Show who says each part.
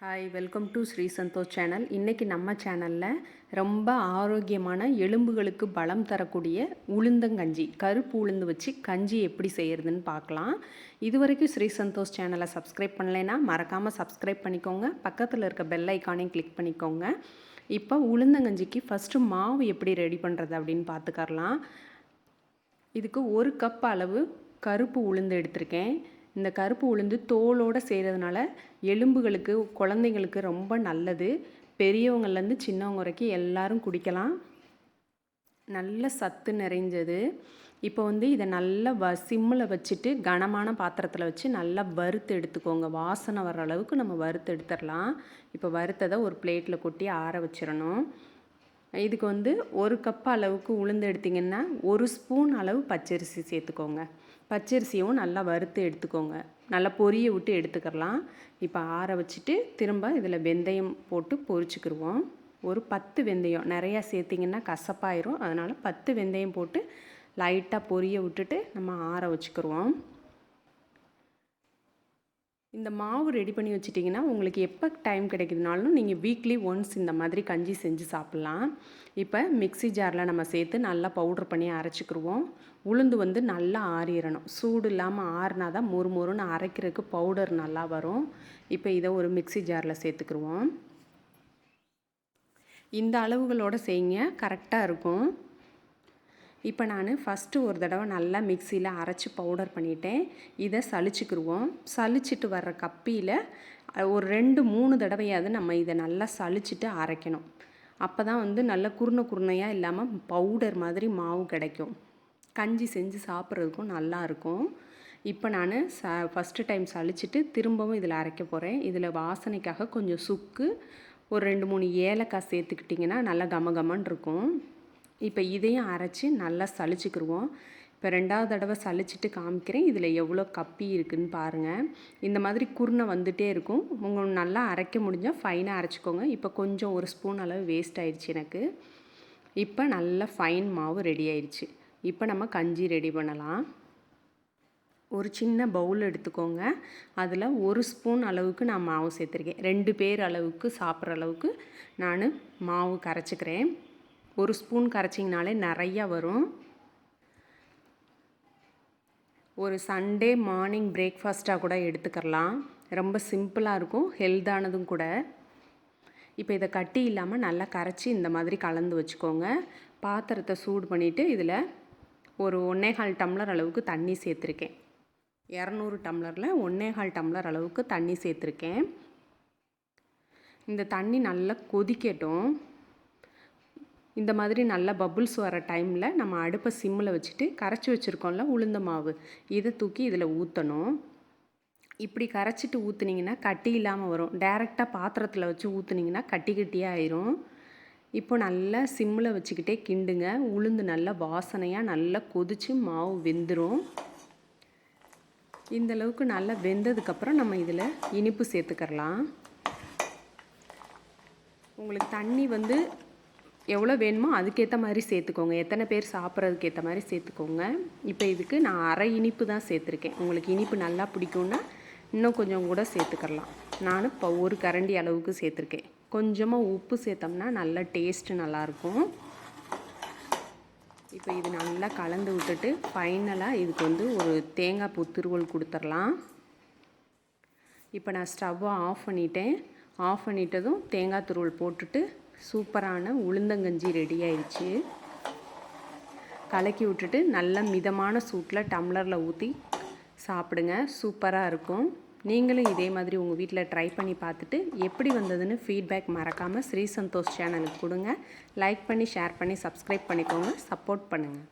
Speaker 1: Hi, welcome to Shri Santhosh channel. இன்றைக்கி நம்ம சேனலில் ரொம்ப ஆரோக்கியமான எலும்புகளுக்கு பலம் தரக்கூடிய உளுந்தங்கஞ்சி, கருப்பு உளுந்து வச்சு கஞ்சி எப்படி செய்கிறதுன்னு பார்க்கலாம். இது வரைக்கும் ஸ்ரீ சந்தோஷ் சேனலை சப்ஸ்கிரைப் பண்ணலைன்னா மறக்காமல் சப்ஸ்கிரைப் பண்ணிக்கோங்க. பக்கத்தில் இருக்க பெல் ஐக்கானையும் கிளிக் பண்ணிக்கோங்க. இப்போ உளுந்தங்கஞ்சிக்கு ஃபஸ்ட்டு மாவு எப்படி ரெடி பண்ணுறது அப்படின்னு பார்த்துக்கரலாம். இதுக்கு 1 கப் அளவு கருப்பு உளுந்து எடுத்திருக்கேன். இந்த கருப்பு உளுந்து தோலோடு செய்கிறதுனால எலும்புகளுக்கு, குழந்தைங்களுக்கு ரொம்ப நல்லது. பெரியவங்கள்லேருந்து சின்னவங்க வரைக்கும் எல்லோரும் குடிக்கலாம். நல்ல சத்து நிறைஞ்சது. இப்போ இதை நல்லா சிம்மில் வச்சுட்டு கனமான பாத்திரத்தில் வச்சு நல்லா வறுத்து எடுத்துக்கோங்க. வாசனை வர்ற அளவுக்கு நம்ம வறுத்து எடுத்துடலாம். இப்போ வறுத்ததை ஒரு பிளேட்டில் கொட்டி ஆற வச்சிடணும். இதுக்கு 1 கப் அளவுக்கு உளுந்து எடுத்திங்கன்னா 1 ஸ்பூன் அளவு பச்சரிசி சேர்த்துக்கோங்க. பச்சரிசியும் நல்லா வறுத்து எடுத்துக்கோங்க. நல்லா பொரிய விட்டு எடுத்துக்கலாம். இப்போ ஆற வச்சுட்டு திரும்ப இதில் வெந்தயம் போட்டு பொரிச்சுக்கிடுவோம். ஒரு 10 வெந்தயம், நிறையா சேர்த்திங்கன்னா கசப்பாயிரும். அதனால் 10 வெந்தயம் போட்டு லைட்டாக பொரிய விட்டுட்டு நம்ம ஆற வச்சுக்கிடுவோம். இந்த மாவு ரெடி பண்ணி வச்சிட்டிங்கன்னா உங்களுக்கு எப்போ டைம் கிடைக்குதுனாலும் நீங்கள் வீக்லி ஒன்ஸ் இந்த மாதிரி கஞ்சி செஞ்சு சாப்பிட்லாம். இப்போ மிக்ஸி ஜாரில் நம்ம சேர்த்து நல்லா பவுட்ரு பண்ணி அரைச்சிக்கிடுவோம். உளுந்து நல்லா ஆறிடணும். சூடு இல்லாமல் ஆறினா தான் மொறுமொறுன்னு அரைக்கிறதுக்கு பவுடர் நல்லா வரும். இப்போ இதை ஒரு மிக்ஸி ஜாரில் சேர்த்துக்கிடுவோம். இந்த அளவுகளோடு செய்யுங்க, கரெக்டாக இருக்கும். இப்போ நான் ஃபஸ்ட்டு ஒரு தடவை நல்லா மிக்சியில் அரைச்சி பவுடர் பண்ணிட்டேன். இதை சலிச்சுக்கிடுவோம். சலிச்சிட்டு வர்ற கப்பியில் ஒரு 2-3 தடவையாவது நம்ம இதை நல்லா சலிச்சிட்டு அரைக்கணும். அப்போ தான் நல்ல குருணையாக இல்லாமல் பவுடர் மாதிரி மாவு கிடைக்கும். கஞ்சி செஞ்சு சாப்பிட்றதுக்கும் நல்லாயிருக்கும். இப்போ நான் ஃபஸ்ட்டு டைம் சலிச்சிட்டு திரும்பவும் இதில் அரைக்க போகிறேன். இதில் வாசனைக்காக கொஞ்சம் சுக்கு, ஒரு 2-3 ஏலக்காய் சேர்த்துக்கிட்டிங்கன்னா நல்லா கமகமன்னு இருக்கும். இப்போ இதையும் அரைச்சி நல்லா சலிச்சுக்கிடுவோம். இப்போ 2வது தடவை சலிச்சிட்டு காமிக்கிறேன். இதில் எவ்வளோ கப்பி இருக்குதுன்னு பாருங்கள். இந்த மாதிரி குருணை வந்துகிட்டே இருக்கும். உங்களுக்கு நல்லா அரைக்க முடிஞ்சால் ஃபைனாக அரைச்சிக்கோங்க. இப்போ கொஞ்சம் 1 ஸ்பூன் அளவு வேஸ்ட் ஆயிடுச்சு எனக்கு. இப்போ நல்ல ஃபைன் மாவு ரெடி ஆயிடுச்சு. இப்போ நம்ம கஞ்சி ரெடி பண்ணலாம். ஒரு சின்ன பவுல் எடுத்துக்கோங்க. அதில் 1 ஸ்பூன் அளவுக்கு நான் மாவு சேர்த்துருக்கேன். 2 பேர் அளவுக்கு சாப்பிட்ற அளவுக்கு நான் மாவு கரைச்சிக்கிறேன். 1 ஸ்பூன் கரைச்சிங்கனாலே நிறையா வரும். ஒரு சண்டே மார்னிங் பிரேக்ஃபாஸ்ட்டாக கூட எடுத்துக்கலாம். ரொம்ப சிம்பிளாக இருக்கும், ஹெல்த்தானதும் கூட. இப்போ இதை கட்டி இல்லாமல் நல்லா கரைச்சி இந்த மாதிரி கலந்து வச்சுக்கோங்க. பாத்திரத்தை சூடு பண்ணிவிட்டு இதில் ஒரு 1.25 டம்ளர் அளவுக்கு தண்ணி சேர்த்துருக்கேன். 200 டம்ளரில் 1.25 டம்ளர் அளவுக்கு தண்ணி சேர்த்துருக்கேன். இந்த தண்ணி நல்லா கொதிக்கட்டும். இந்த மாதிரி நல்லா பபுள்ஸ் வர டைமில் நம்ம அடுப்பை சிம்மில் வச்சுட்டு கரைச்சி வச்சுருக்கோம்ல உளுந்த மாவு, இதை தூக்கி இதில் ஊற்றணும். இப்படி கரைச்சிட்டு ஊற்றுனீங்கன்னா கட்டி இல்லாமல் வரும். டைரெக்டாக பாத்திரத்தில் வச்சு ஊற்றுனீங்கன்னா கட்டி கட்டியாக ஆயிரும். இப்போ நல்லா சிம்மில் வச்சுக்கிட்டே கிண்டுங்க. உளுந்து நல்லா வாசனையாக நல்லா கொதித்து மாவு வெந்துடும். இந்தளவுக்கு நல்லா வெந்ததுக்கப்புறம் நம்ம இதில் இனிப்பு சேர்த்துக்கரலாம். உங்களுக்கு தண்ணி எவ்வளோ வேணுமோ அதுக்கேற்ற மாதிரி சேர்த்துக்கோங்க. எத்தனை பேர் சாப்பிட்றதுக்கு ஏற்ற மாதிரி சேர்த்துக்கோங்க. இப்போ இதுக்கு நான் அரை இனிப்பு தான் சேர்த்துருக்கேன். உங்களுக்கு இனிப்பு நல்லா பிடிக்கும்னா இன்னும் கொஞ்சம் கூட சேர்த்துக்கலாம். நான் இப்போ 1 கரண்டி அளவுக்கு சேர்த்துருக்கேன். கொஞ்சமாக உப்பு சேர்த்தோம்னா நல்லா டேஸ்ட்டு நல்லாயிருக்கும். இப்போ இது நல்லா கலந்து விட்டுட்டு ஃபைனலாக இதுக்கு ஒரு தேங்காய் பூ துருவல் கொடுத்துடலாம். இப்போ நான் ஸ்டவ்வை ஆஃப் பண்ணிட்டேன். ஆஃப் பண்ணிட்டதும் தேங்காய் துருவல் போட்டுட்டு சூப்பரான உளுந்தங்கஞ்சி ரெடி ஆயிடுச்சு. கலக்கி விட்டுட்டு நல்ல மிதமான சூட்டில் டம்ளரில் ஊற்றி சாப்பிடுங்க. சூப்பராக இருக்கும். நீங்களும் இதே மாதிரி உங்கள் வீட்டில் ட்ரை பண்ணி பார்த்துட்டு எப்படி வந்ததுன்னு ஃபீட்பேக் மறக்காமல் ஸ்ரீ சந்தோஷ் சேனலுக்கு கொடுங்க. லைக் பண்ணி, ஷேர் பண்ணி, சப்ஸ்கிரைப் பண்ணிக்கோங்க. சப்போர்ட் பண்ணுங்கள்.